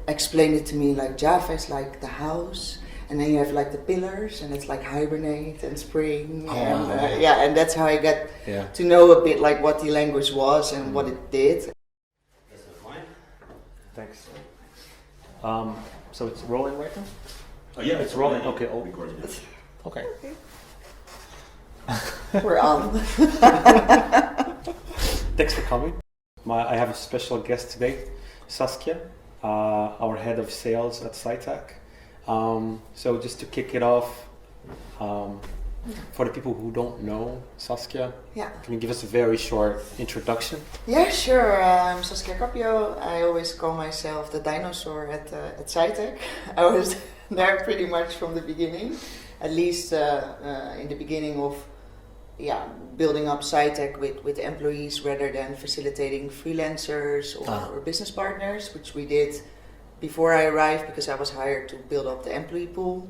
explained it to me like Java is like the house, and then you have like the pillars, and it's like hibernate and spring, and that's how I got to know a bit like what the language was and what it did. This is mine. Thanks. So it's rolling right now? Oh yeah, it's rolling. Okay. Oh, recording. Okay. We're on. Thanks for coming. I have a special guest today, Saskia, our head of sales at Sytac. So just to kick it off, for the people who don't know Saskia, can you give us a very short introduction? Yeah, sure. I'm Saskia Capiau. I always call myself the dinosaur at Sytac. I was there pretty much from the beginning, at least in the beginning of building up Sytac with employees rather than facilitating freelancers or business partners, which we did before I arrived because I was hired to build up the employee pool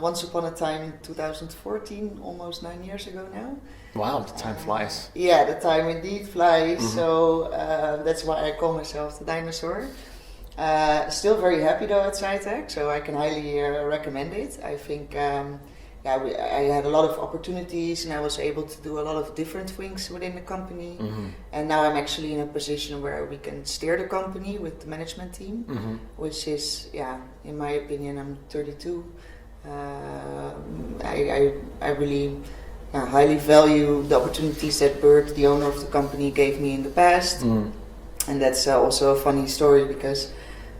once upon a time in 2014, almost 9 years ago now. Wow, the time flies. Yeah, the time indeed flies. So that's why I call myself the dinosaur. Still very happy though at Sytac, so I can highly recommend it. I think I had a lot of opportunities and I was able to do a lot of different things within the company. And now I'm actually in a position where we can steer the company with the management team, which is, in my opinion, I'm 32. I really highly value the opportunities that Bert, the owner of the company, gave me in the past. And that's also a funny story because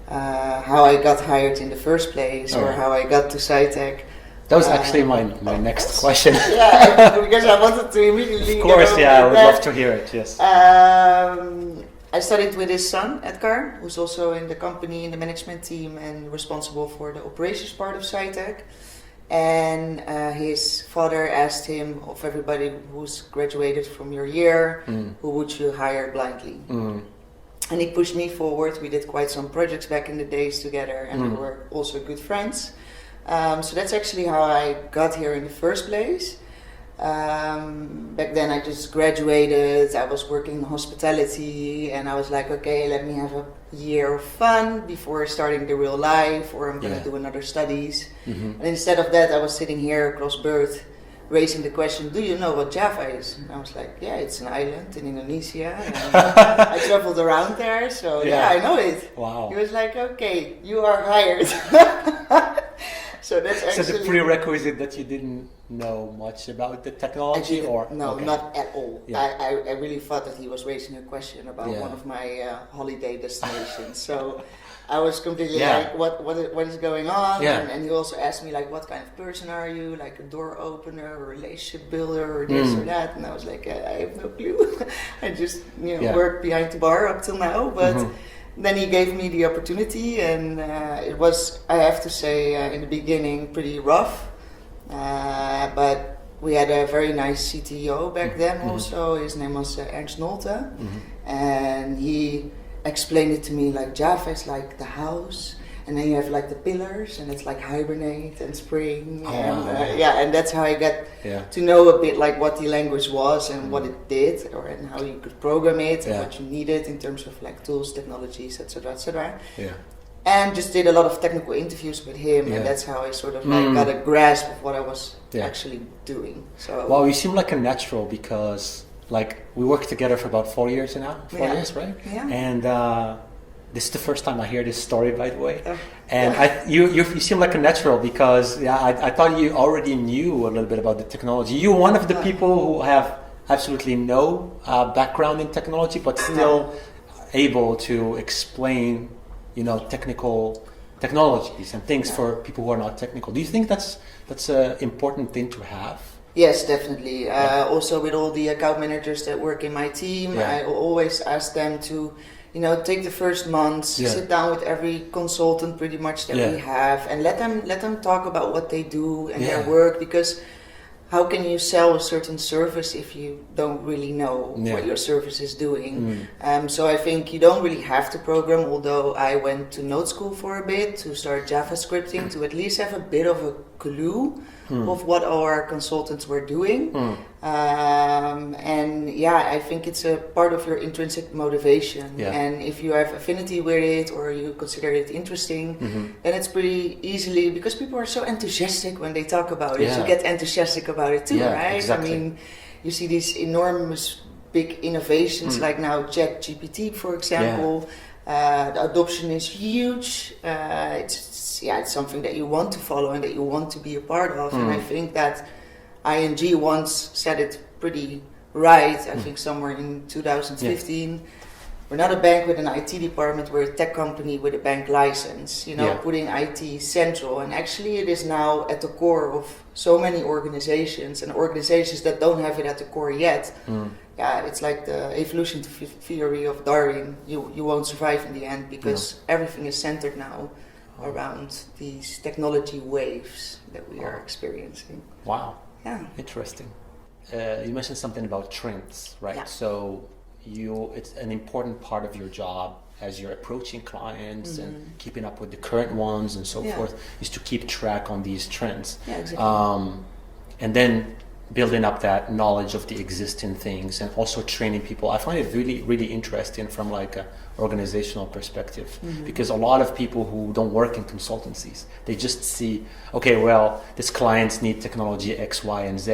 how I got hired in the first place or how I got to Sytac. That was actually my next question. Because I wanted to immediately. Of course, I would love to hear it. Yes. I studied with his son Edgar, who's also in the company in the management team and responsible for the operations part of Sytac. And his father asked him, of everybody who's graduated from your year, who would you hire blindly? And he pushed me forward. We did quite some projects back in the days together, and we were also good friends. So that's actually how I got here in the first place. Back then I just graduated, I was working in hospitality, and I was like, okay, let me have a year of fun before starting the real life, or I'm going to do another studies. And instead of that, I was sitting here across Birth, raising the question, do you know what Java is? And I was like, yeah, it's an island in Indonesia. And I traveled around there, so I know it. Wow. He was like, okay, you are hired. So that's actually... So the prerequisite that you didn't know much about the technology, No, not at all. I really thought that he was raising a question about one of my holiday destinations. So I was completely like, what is going on? And he also asked me like, what kind of person are you? Like a door opener, or a relationship builder, or this or that. And I was like, I have no clue. I just worked behind the bar up till now, but. Then he gave me the opportunity, and it was, I have to say, in the beginning pretty rough, but we had a very nice CTO back then also. His name was Ernst Nolte, and he explained it to me like Java is like the house, and then you have like the pillars, and it's like hibernate and spring, and that's how I got to know a bit like what the language was and what it did, and how you could program it and what you needed in terms of like tools, technologies, etc., etc. And just did a lot of technical interviews with him, and that's how I sort of like got a grasp of what I was actually doing. So well, you seem like a natural because like we worked together for about 4 years now, 4 years, right? And this is the first time I hear this story, by the way. And you seem like a natural because I thought you already knew a little bit about the technology. You're one of the people who have absolutely no background in technology, but still able to explain, technologies and things for people who are not technical. Do you think that's an important thing to have? Yes, definitely. Also, with all the account managers that work in my team, I always ask them to. Take the first months, sit down with every consultant pretty much that we have, and let them talk about what they do and their work, because how can you sell a certain service if you don't really know what your service is doing? So I think you don't really have to program, although I went to Node School for a bit to start JavaScripting to at least have a bit of a clue of what our consultants were doing. And yeah, I think it's a part of your intrinsic motivation. Yeah. And if you have affinity with it or you consider it interesting, then it's pretty easily, because people are so enthusiastic when they talk about it, you get enthusiastic about it too, right? Exactly. I mean, you see these enormous big innovations like now ChatGPT, for example. The adoption is huge. It's something that you want to follow and that you want to be a part of. And I think that ING once said it pretty right. I think somewhere in 2015. We're not a bank with an IT department. We're a tech company with a bank license. Putting IT central, and actually it is now at the core of so many organizations, and organizations that don't have it at the core yet. Yeah, it's like the evolution theory of Darwin. You won't survive in the end, because everything is centered now around these technology waves that we are experiencing. Wow. Yeah. Interesting. You mentioned something about trends, right? Yeah. So it's an important part of your job as you're approaching clients and keeping up with the current ones and so forth, is to keep track on these trends. Yeah, exactly. And then building up that knowledge of the existing things, and also training people. I find it really, really interesting from like an organizational perspective, because a lot of people who don't work in consultancies, they just see, okay, well, this clients need technology X, Y, and Z,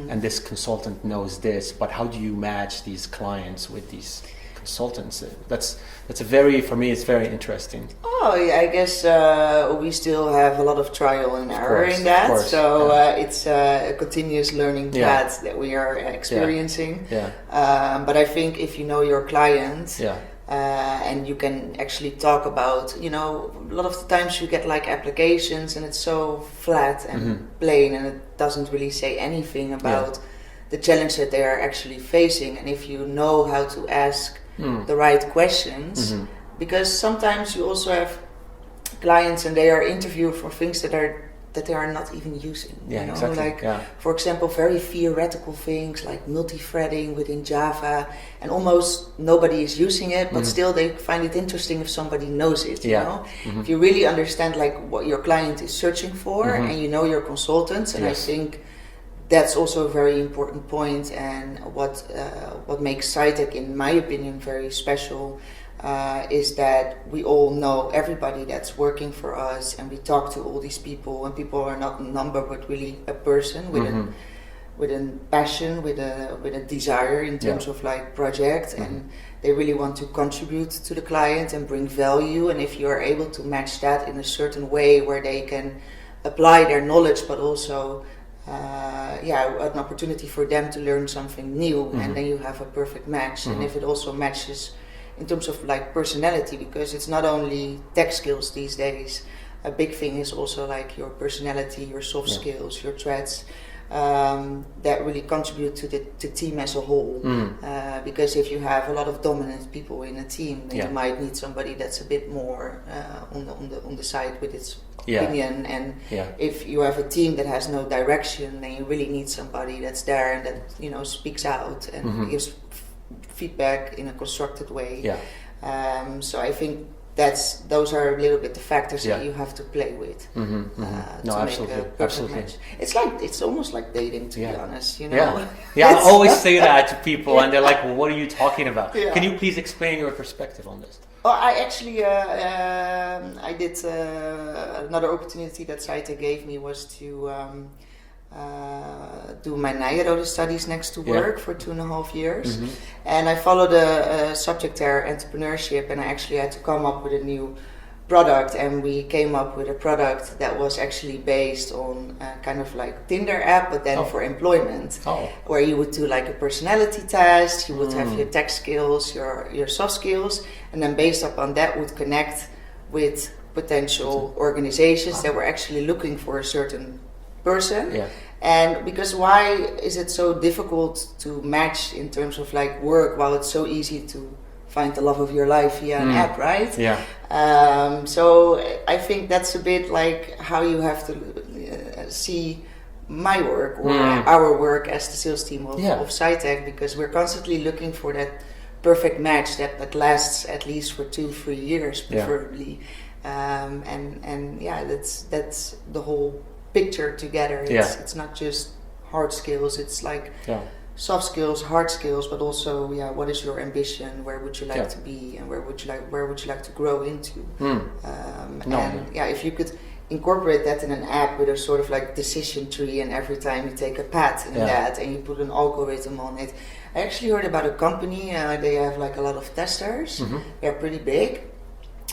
and this consultant knows this, but how do you match these clients with these consultants? That's a very, for me, it's very interesting. Oh, yeah, I guess we still have a lot of trial and error in that. So it's a continuous learning path that we are experiencing. But I think if you know your client, and you can actually talk about, a lot of the times you get like applications and it's so flat and plain, and it doesn't really say anything about the challenge that they are actually facing. And if you know how to ask the right questions, because sometimes you also have clients and they are interviewed for things that they are not even using. For example, very theoretical things like multi-threading within Java, and almost nobody is using it, but still they find it interesting if somebody knows it. You know, if you really understand like what your client is searching for, and you know your consultants, and I think that's also a very important point, and what makes Sytac, in my opinion, very special is that we all know everybody that's working for us, and we talk to all these people, and people are not a number but really a person with a passion, with a desire in terms of like project, and they really want to contribute to the client and bring value. And if you are able to match that in a certain way where they can apply their knowledge, but also an opportunity for them to learn something new, and then you have a perfect match. And if it also matches in terms of like personality, because it's not only tech skills these days, a big thing is also like your personality, your soft skills, your traits, that really contribute to the team as a whole. Because if you have a lot of dominant people in a team, then you might need somebody that's a bit more on the side with its opinion. And if you have a team that has no direction, then you really need somebody that's there and that speaks out and gives feedback in a constructed way. So I think those are a little bit the factors that you have to play with to absolutely. make a perfect match. It's almost like dating, to be honest. I always say that to people, and they're like, "Well, what are you talking about?" Can you please explain your perspective on this? Well, I actually I did another opportunity that Sytac gave me was to do my Nijrode studies next to work for 2.5 years, and I followed a subject there, entrepreneurship, and I actually had to come up with a new product, and we came up with a product that was actually based on kind of like Tinder app, but then for employment, where you would do like a personality test, you would have your tech skills, your soft skills, and then based upon that would connect with potential organizations that were actually looking for a certain person. And because why is it so difficult to match in terms of like work, while it's so easy to find the love of your life via an app, right? So I think that's a bit like how you have to see my work or our work as the sales team of Sytac, because we're constantly looking for that perfect match that lasts at least for 2-3 years preferably. And that's the whole picture together. It's not just hard skills. It's like soft skills, hard skills, but also what is your ambition? Where would you like to be, and where would you like to grow into? If you could incorporate that in an app with a sort of like decision tree, and every time you take a path in that and you put an algorithm on it. I actually heard about a company, they have like a lot of testers, they're pretty big,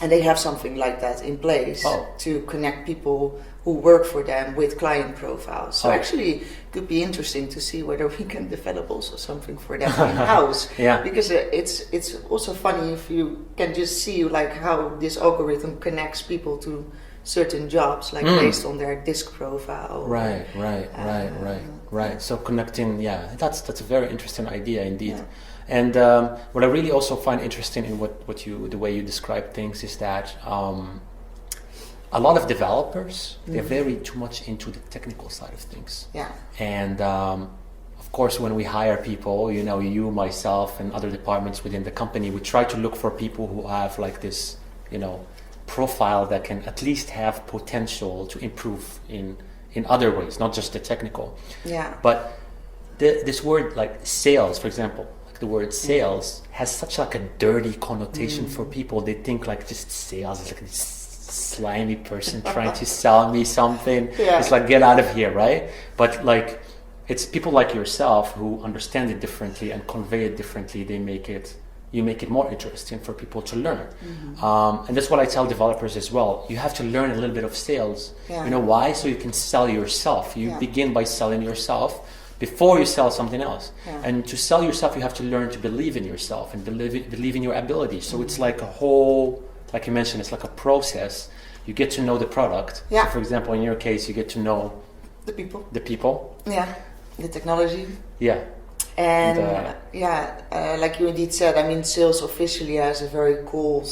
and they have something like that in place to connect people who work for them with client profiles. So actually it could be interesting to see whether we can develop also something for them in-house. Because it's also funny if you can just see like how this algorithm connects people to certain jobs, like based on their disc profile. Right. So connecting, that's a very interesting idea indeed. And what I really also find interesting in the way you describe things is that a lot of developers, they're very too much into the technical side of things. And of course, when we hire people, you, myself, and other departments within the company, we try to look for people who have like this, profile that can at least have potential to improve in other ways, not just the technical. But this word like sales, for example, like the word sales has such like a dirty connotation for people. They think like just sales is like this slimy person trying to sell me something. It's like, get out of here, right? But like, it's people like yourself who understand it differently and convey it differently. You make it more interesting for people to learn. And that's what I tell developers as well. You have to learn a little bit of sales. You know why? So you can sell yourself. You begin by selling yourself before you sell something else. And to sell yourself, you have to learn to believe in yourself and believe in your ability. So it's like a whole, like you mentioned, it's like a process. You get to know the product. So for example, in your case, you get to know the people. The technology. And like you indeed said, I mean, sales officially has a very cold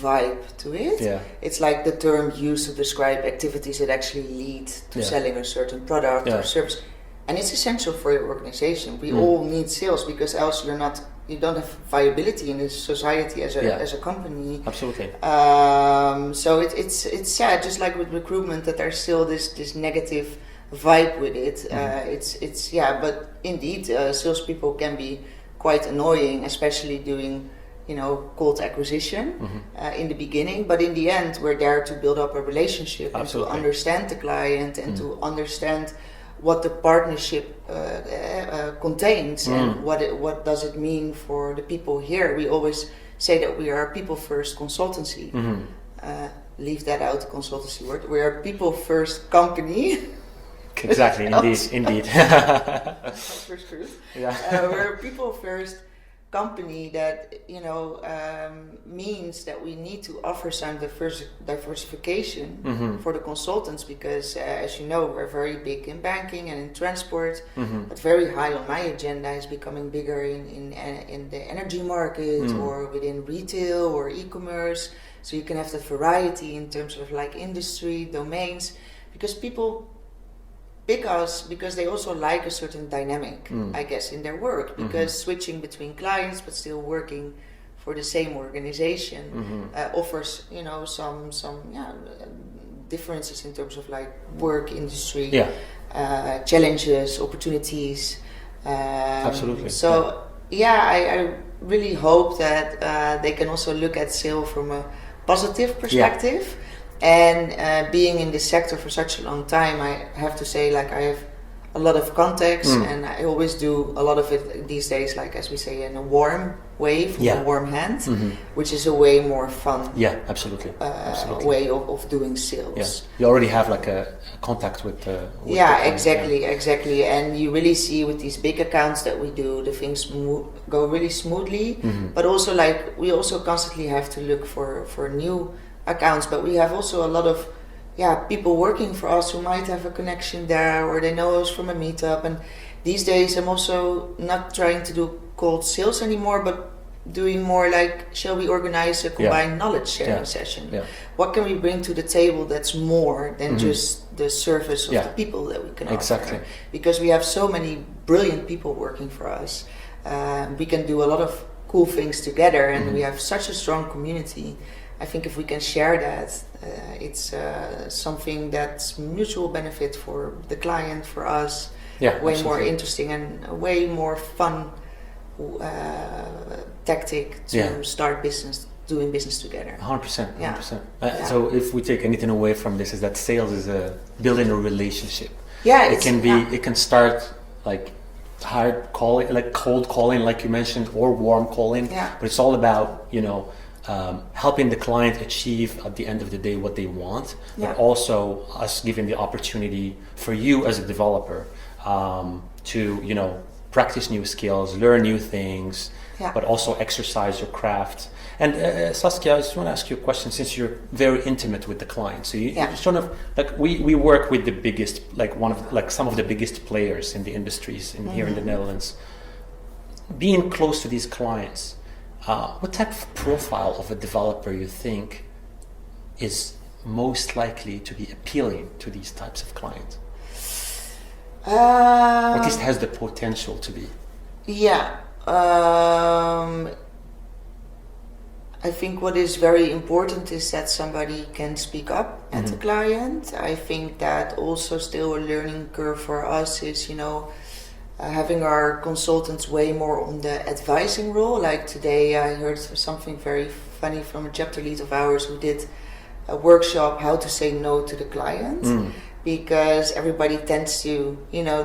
vibe to it. It's like the term used to describe activities that actually lead to selling a certain product or service, and it's essential for your organization. We all need sales, because else you don't have viability in this society as a company. Absolutely. So it's sad, just like with recruitment, that there's still this negative vibe with it. But indeed, salespeople can be quite annoying, especially doing cold acquisition in the beginning. But in the end, we're there to build up a relationship and to understand the client and to understand what the partnership contains and what does it mean for the people here. We always say that we are a people first consultancy. Leave that out, the consultancy word. We are a people first company. Exactly, indeed. First truth. We're a people first company that means that we need to offer some diversification for the consultants, because as you know, we're very big in banking and in transport, but very high on my agenda is becoming bigger in the energy market or within retail or e-commerce. So you can have the variety in terms of like industry domains, because people pick us because they also like a certain dynamic, I guess, in their work, because switching between clients but still working for the same organization offers some differences in terms of like work industry, challenges, opportunities. Absolutely. So I really hope that they can also look at sale from a positive perspective. And being in this sector for such a long time, I have to say, like, I have a lot of contacts, and I always do a lot of it these days, like, as we say, in a warm way, from a warm hand, which is a way more fun absolutely. Way of doing sales. You already have like a contact with exactly. And you really see with these big accounts that we do, the things go really smoothly, but also like we also constantly have to look for new accounts, but we have also a lot of people working for us who might have a connection there, or they know us from a meetup. And these days I'm also not trying to do cold sales anymore, but doing more like, shall we organize a combined knowledge sharing session? What can we bring to the table that's more than just the service of the people that we can offer? Because we have so many brilliant people working for us. We can do a lot of cool things together, and we have such a strong community. I think if we can share that, it's something that's mutual benefit for the client, for us. Yeah, way absolutely. more interesting and a way more fun tactic to start doing business together. 100%. 100%. Yeah. So if we take anything away from this, is that sales is building a relationship. Yeah, it can be. Yeah. It can start like hard calling, like cold calling, like you mentioned, or warm calling. Yeah. But it's all about helping the client achieve at the end of the day what they want, but also us giving the opportunity for you as a developer to practice new skills, learn new things, but also exercise your craft. And Saskia, I just want to ask you a question, since you're very intimate with the client. So you sort of like we work with the biggest, some of the biggest players in the industries here in the Netherlands. Being close to these clients, what type of profile of a developer you think is most likely to be appealing to these types of clients? Or at least has the potential to be. Yeah. I think what is very important is that somebody can speak up at the client. I think that also still a learning curve for us is, having our consultants way more on the advising role. Like today I heard something very funny from a chapter lead of ours who did a workshop how to say no to the client. Because everybody tends to,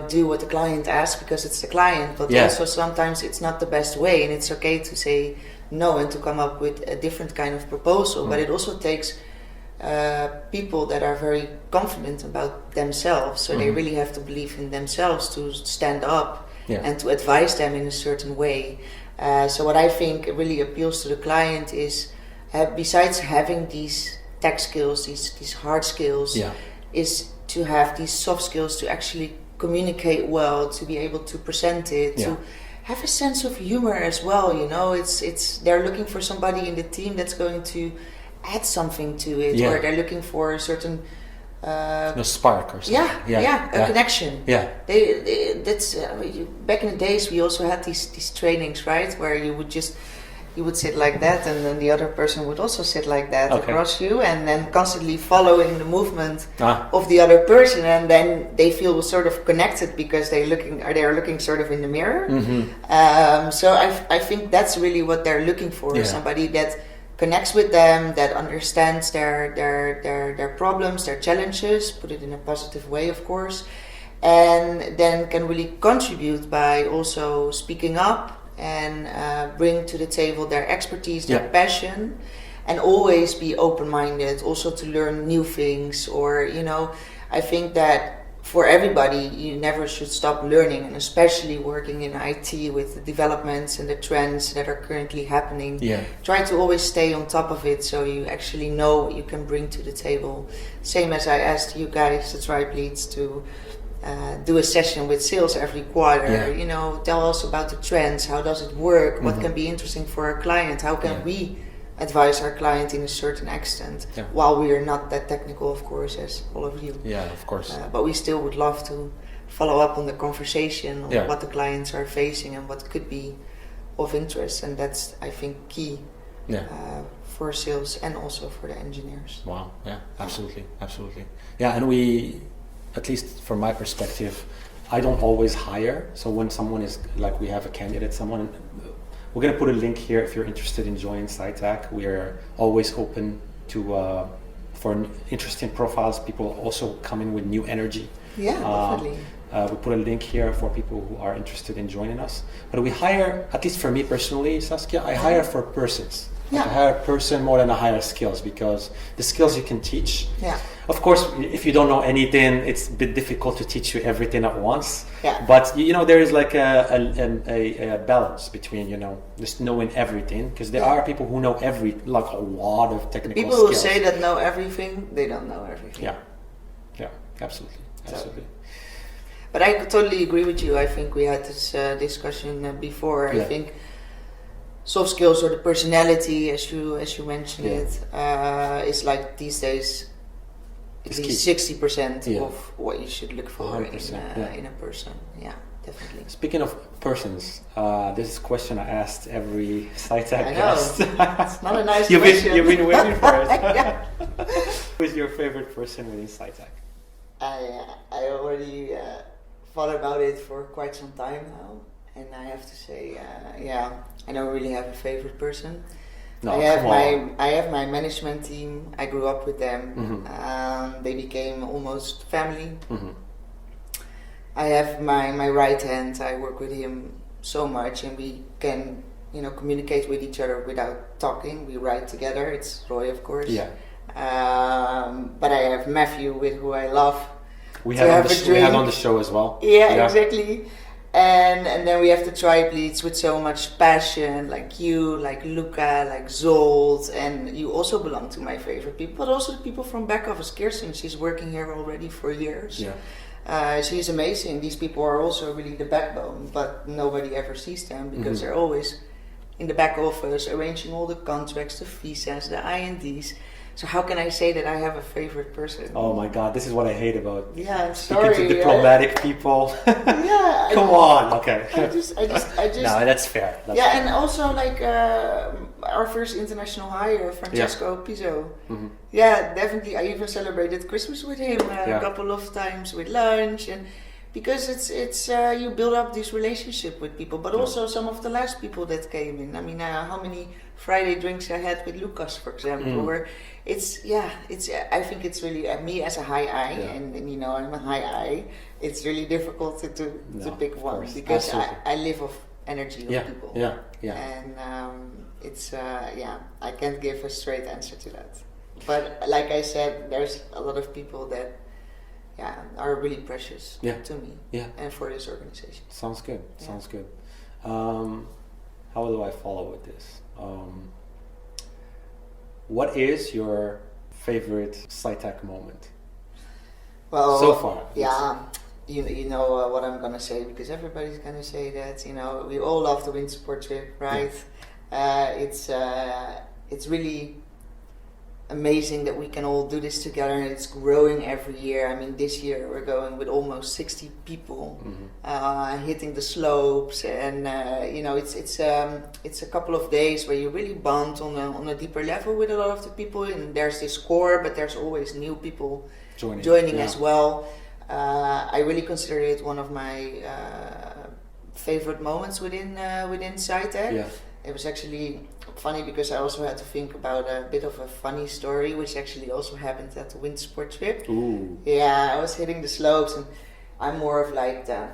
do what the client asks because it's the client, but also sometimes it's not the best way, and it's okay to say no and to come up with a different kind of proposal. But it also takes people that are very confident about themselves, so they really have to believe in themselves to stand up and to advise them in a certain way. So what I think really appeals to the client is, besides having these tech skills, these hard skills, is to have these soft skills to actually communicate well, to be able to present it, to have a sense of humor as well. It's they're looking for somebody in the team that's going to add something to it, or they're looking for a certain a spark or something. A connection. That's back in the days we also had these trainings, right, where you would sit like that, and then the other person would also sit like that across you, and then constantly following the movement of the other person, and then they feel sort of connected because they are looking sort of in the mirror. So I think that's really what they're looking for, somebody that connects with them, that understands their problems, their challenges, put it in a positive way, of course, and then can really contribute by also speaking up and bring to the table their expertise, their passion, and always be open-minded, also to learn new things. Or I think that for everybody, you never should stop learning, and especially working in IT with the developments and the trends that are currently happening. Try to always stay on top of it, so you actually know what you can bring to the table. Same as I asked you guys, the tribe leads, to do a session with sales every quarter. Tell us about the trends. How does it work? What can be interesting for our client? How can we advise our client in a certain extent? While we are not that technical, of course, as all of you. Of course. But we still would love to follow up on the conversation on what the clients are facing and what could be of interest. And that's, I think, key for sales and also for the engineers. Wow. Yeah. Absolutely. Yeah, and we, at least from my perspective, I don't always hire. So when someone is like, we have a candidate, we're going to put a link here if you're interested in joining Sytac. We are always open to for interesting profiles. People also come in with new energy. Definitely. We put a link here for people who are interested in joining us. But we hire, at least for me personally, Saskia, I hire for persons. I hire a person more than I hire skills, because the skills you can teach. Of course, if you don't know anything, it's a bit difficult to teach you everything at once. But there is like a balance between just knowing everything, because there are people who know a lot of technical skills. People who say that know everything, they don't know everything. Yeah, absolutely. But I totally agree with you. I think we had this discussion before. I think soft skills, or the personality, as you mentioned it, is like these days at least 60% of what you should look for in a person. definitely. Speaking of persons, this is a question I asked every Sytac guest. It's not a nice question. You've been waiting for it. Who is your favorite person within Sytac? I already thought about it for quite some time now, and I have to say, I don't really have a favorite person. No, I have my management team. I grew up with them. Mm-hmm. They became almost family. Mm-hmm. I have my right hand. I work with him so much, and we can communicate with each other without talking. We write together. It's Roy, of course. Yeah. But I have Matthew, with who I love. We had on the show as well. Yeah, exactly. And then we have the triathletes with so much passion, like you, like Luca, like Zolt, and you also belong to my favorite people, but also the people from back office. Kirsten, she's working here already for years. Yeah. She's amazing. These people are also really the backbone, but nobody ever sees them because they're always in the back office arranging all the contracts, the visas, the INDs. So how can I say that I have a favorite person? Oh my God, this is what I hate about I'm sorry. speaking to diplomatic people. Yeah. Come on, okay. I just. No, that's fair. That's fair. fair. And also like our first international hire, Francesco Pizzo. Mm-hmm. Yeah, definitely. I even celebrated Christmas with him a couple of times with lunch, and because it's you build up this relationship with people, but also some of the last people that came in. I mean, how many Friday drinks I had with Lucas, for example, where it's I think it's really me as a high I, and I'm a high I. It's really difficult to pick one because I live off energy of people. And it's I can't give a straight answer to that. But like I said, there's a lot of people that are really precious to me and for this organization. Sounds good. Sounds good. How do I follow with this? What is your favorite Sytac moment? Well, so far. You know what I'm gonna say, because everybody's gonna say that. We all love the winter sport trip, right? It's really amazing that we can all do this together, and it's growing every year. I mean, this year we're going with almost 60 people hitting the slopes, and it's a couple of days where you really bond on a deeper level with a lot of the people, and there's this core, but there's always new people joining as well. I really consider it one of my favorite moments within Sytac. Yeah. It was actually funny because I also had to think about a bit of a funny story, which actually also happened at the winter sport trip. Ooh. Yeah, I was hitting the slopes, and I'm more of like the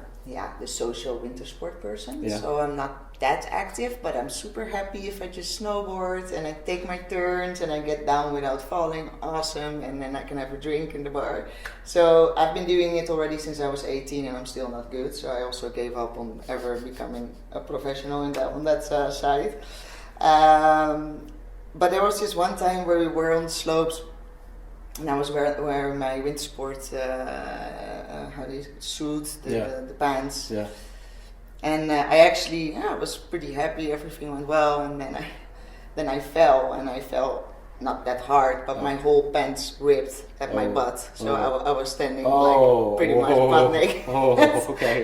social winter sport person. Yeah. So I'm not that active, but I'm super happy if I just snowboard and I take my turns and I get down without falling. Awesome, and then I can have a drink in the bar. So I've been doing it already since I was 18, and I'm still not good. So I also gave up on ever becoming a professional on that side. But there was this one time where we were on the slopes, and I was wearing my winter sport suit, the pants. Yeah. And I actually was pretty happy. Everything went well, and then I fell, and I fell not that hard, but my whole pants ripped at my butt. So I was standing like pretty much butt naked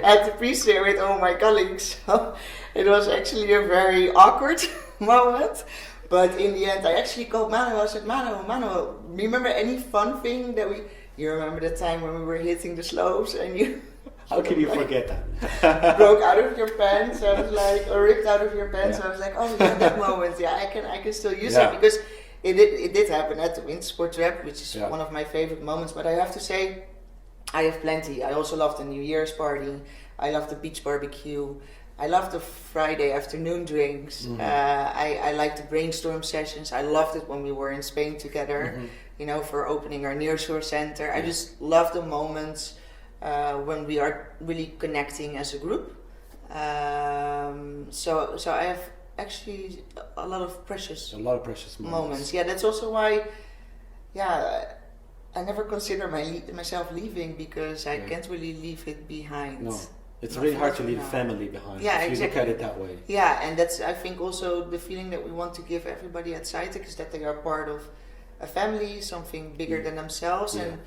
at the pre-stay with all my colleagues. So it was actually a very awkward moment. But in the end, I actually called Mano. I said, Mano, remember any fun thing that you remember the time when we were hitting the slopes and you... How can you forget that? Broke out of your pants. I was like, or ripped out of your pants. I was like, oh yeah, that moment. Yeah, I can still use it, because it did happen at the winter sport trip, which is one of my favorite moments. But I have to say, I have plenty. I also love the New Year's party. I love the beach barbecue. I love the Friday afternoon drinks. I like the brainstorm sessions. I loved it when we were in Spain together, for opening our nearshore center. I just love the moments when we are really connecting as a group. So I have actually a lot of precious moments. Yeah, that's also why. I never consider myself leaving, because I can't really leave it behind. No. It's really hard to leave family behind. Yeah, if you exactly. look at it that way. Yeah, and that's, I think, also the feeling that we want to give everybody at Sytac, is that they are part of a family, something bigger than themselves, and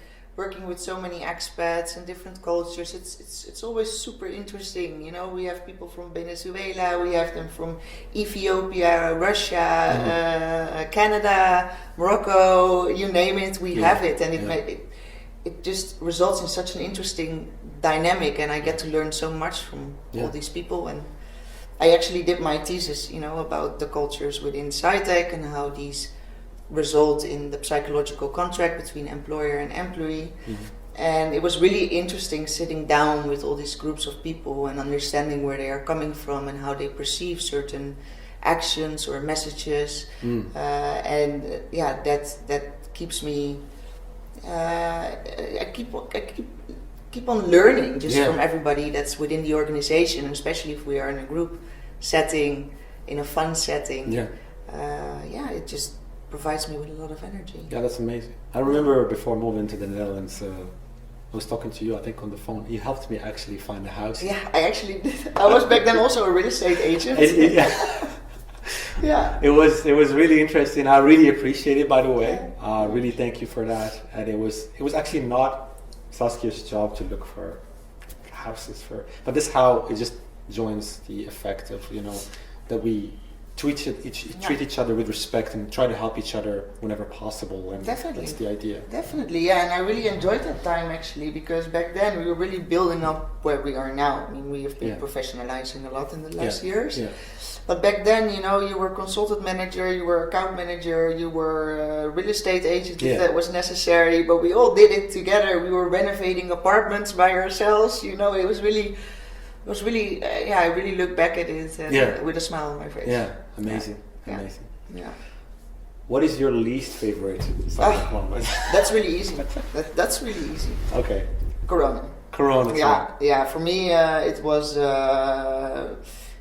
working with so many expats and different cultures, it's always super interesting. You know, we have people from Venezuela, we have them from Ethiopia, Russia, Canada, Morocco, you name it, we have it, and it just results in such an interesting dynamic, and I get to learn so much from all these people. And I actually did my thesis, you know, about the cultures within Sytac and how these result in the psychological contract between employer and employee. And it was really interesting sitting down with all these groups of people and understanding where they are coming from and how they perceive certain actions or messages. And that keeps me. I keep on learning just from everybody that's within the organization, and especially if we are in a group setting, in a fun setting. It just provides me with a lot of energy. Yeah, that's amazing. I remember before moving to the Netherlands, I was talking to you, I think, on the phone. You helped me actually find a house. Yeah, I actually did. I was back then also a real estate agent. Yeah. It was really interesting. I really appreciate it, by the way. Really thank you for that. And it was actually not Saskia's job to look for houses but this is how it just joins the effect of, you know, that we treat each other with respect and try to help each other whenever possible, and definitely, that's the idea. Definitely, yeah, and I really enjoyed that time actually, because back then we were really building up where we are now. I mean, we have been professionalizing a lot in the last years. But back then, you know, you were consultant manager, you were account manager, you were a real estate agent if that was necessary, but we all did it together. We were renovating apartments by ourselves, you know. It was really, I really look back at it and, with a smile on my face. Yeah, amazing. Yeah. What is your least favorite subject moment? That's really easy. That's really easy. Okay. Corona. Yeah. For me, it was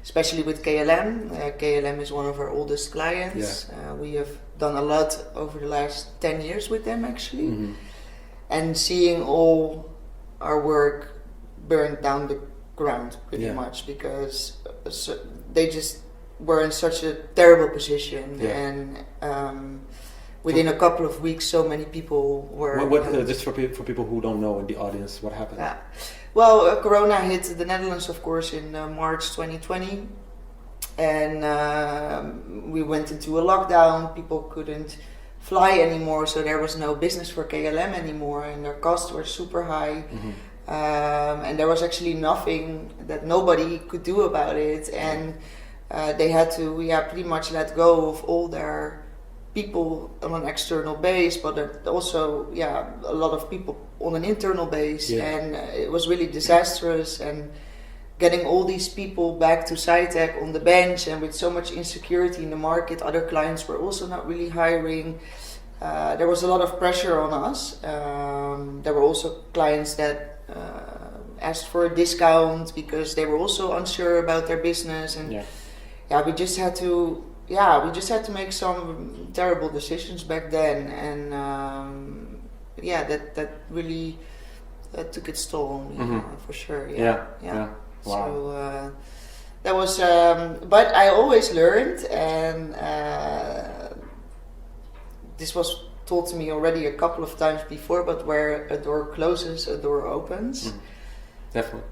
especially with KLM. KLM is one of our oldest clients. We have done a lot over the last 10 years with them actually, and seeing all our work burned down the ground pretty much, because they just were in such a terrible position, and within a couple of weeks so many people were... just for people who don't know in the audience, what happened? Well, Corona hit the Netherlands, of course, in March 2020, and we went into a lockdown. People couldn't fly anymore, so there was no business for KLM anymore, and their costs were super high. And there was actually nothing that nobody could do about it, and they had to pretty much let go of all their people on an external base, but also a lot of people on an internal base, and it was really disastrous. And getting all these people back to Sytac on the bench, and with so much insecurity in the market, other clients were also not really hiring. There was a lot of pressure on us. There were also clients that asked for a discount because they were also unsure about their business, and we just had to make some terrible decisions back then, and that really took its toll on me, for sure. Wow. So that was, but I always learned, and this was told to me already a couple of times before, but where a door closes, a door opens. Definitely.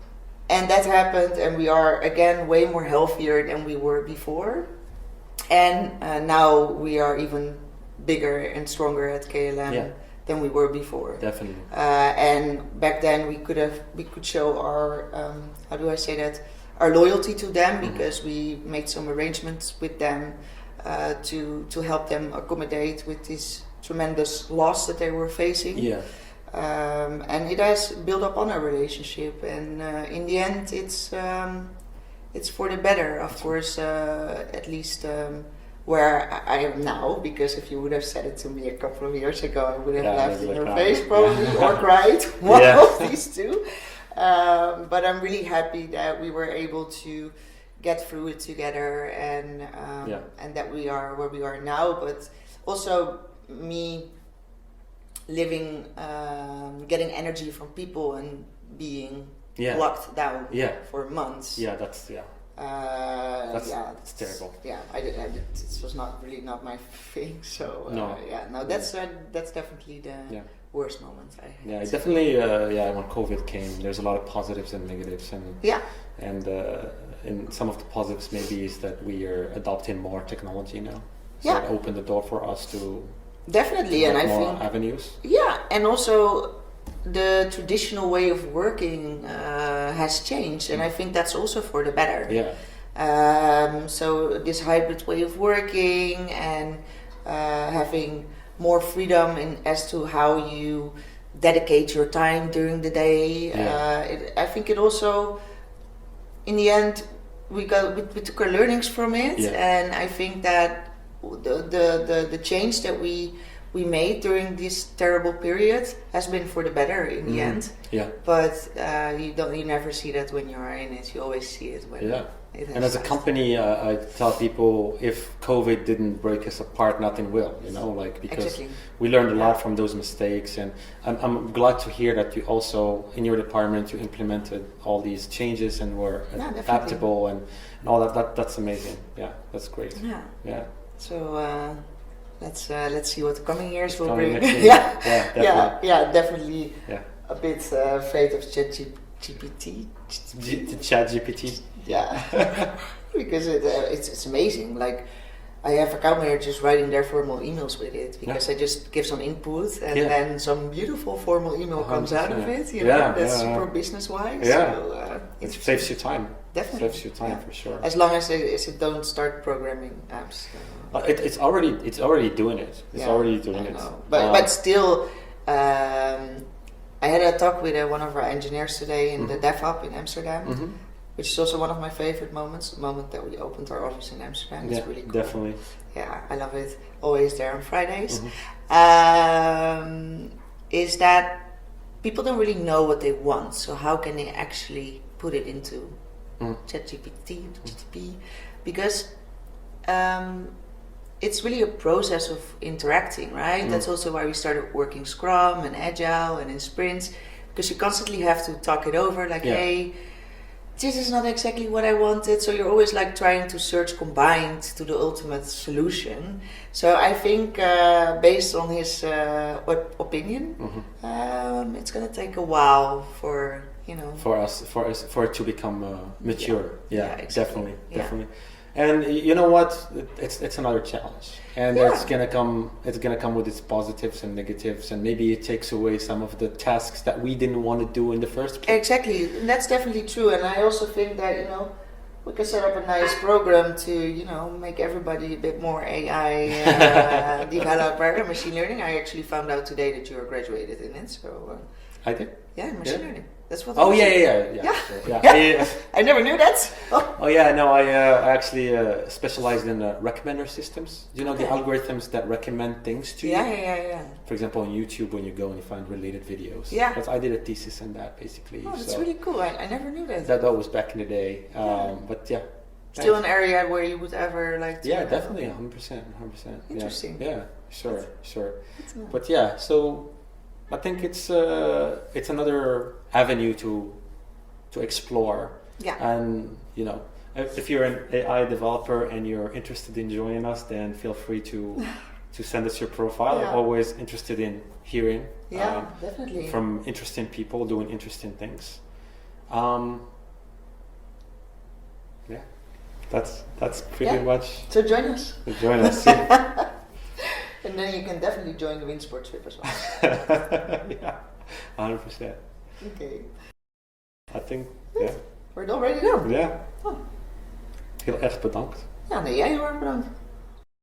And that happened, and we are again way more healthier than we were before. And now we are even bigger and stronger at KLM than we were before. Definitely. And back then we could show our our loyalty to them, because we made some arrangements with them to help them accommodate with this tremendous loss that they were facing. And it has built up on our relationship, and in the end it's for the better, of course, at least where I am now, because if you would have said it to me a couple of years ago, I would have laughed in your face probably, or cried, one of these two. But I'm really happy that we were able to get through it together, and that we are where we are now. But also me living, getting energy from people and being locked down for months. It's terrible. Yeah, it was not my thing. So that's definitely the worst moment I had. Yeah, it definitely. When COVID came, there's a lot of positives and negatives, and some of the positives maybe is that we are adopting more technology now. So it opened the door for us to definitely, and I think avenues. Yeah, and also the traditional way of working has changed, and I think that's also for the better. Yeah. So this hybrid way of working and having more freedom as to how you dedicate your time during the day. I think it also, in the end, we took our learnings from it, and I think that the change that we made during this terrible period has been for the better in the end. Yeah. But you never see that when you are in it. You always see it when it has. And as a company, I tell people, if COVID didn't break us apart, nothing will. Because we learned a lot from those mistakes, and I'm glad to hear that you also in your department you implemented all these changes and were adaptable and all that. That's amazing. Yeah, that's great. Yeah. So. Let's see what the coming years will bring. Definitely. Definitely. Yeah. A bit afraid of ChatGPT. ChatGPT. Yeah, because it's amazing. Like, I have account managers writing their formal emails with it because I just give some input and then some beautiful formal email comes out of it. That's super business wise. Yeah, so, it saves you time. Definitely saves you time for sure. As long as it don't start programming apps. It's already doing it. It's already doing it. But still, I had a talk with one of our engineers today in the Devjam in Amsterdam, which is also one of my favorite moments. The moment that we opened our office in Amsterdam, it's really cool. Definitely. Yeah, I love it. Always there on Fridays. Is that people don't really know what they want, so how can they actually put it into ChatGPT, GTP? Because it's really a process of interacting, right? That's also why we started working Scrum and Agile and in sprints, because you constantly have to talk it over, like, hey, this is not exactly what I wanted. So you're always like trying to search combined to the ultimate solution. So I think based on his opinion, it's gonna take a while for for it to become mature. Yeah, exactly. Definitely. And you know what? It's another challenge, and it's gonna come with its positives and negatives, and maybe it takes away some of the tasks that we didn't want to do in the first place. Exactly, and that's definitely true. And I also think that we can set up a nice program to make everybody a bit more AI developer, machine learning. I actually found out today that you are graduated in it, so I did. Yeah, machine learning. That's what. Oh yeah. I never knew that. Oh yeah, no, I actually specialized in recommender systems. The algorithms that recommend things to you. Yeah. For example, on YouTube, when you go and you find related videos. Yeah. But I did a thesis in that basically. Oh, that's really cool. I never knew that. That was back in the day. But yeah. Still an area where you would ever like to. Yeah, definitely, 100%. Interesting. Yeah, sure. But yeah, so I think it's another avenue to explore. Yeah. And if you're an AI developer and you're interested in joining us, then feel free to send us your profile. I'm always interested in hearing definitely from interesting people doing interesting things. That's pretty much. So join us. Join us. And then you can definitely join the wind sports trip as well. Yeah, 100%. Okay. I think, We're all ready to go. Ja. Heel erg bedankt. Ja, nee, jij heel erg bedankt.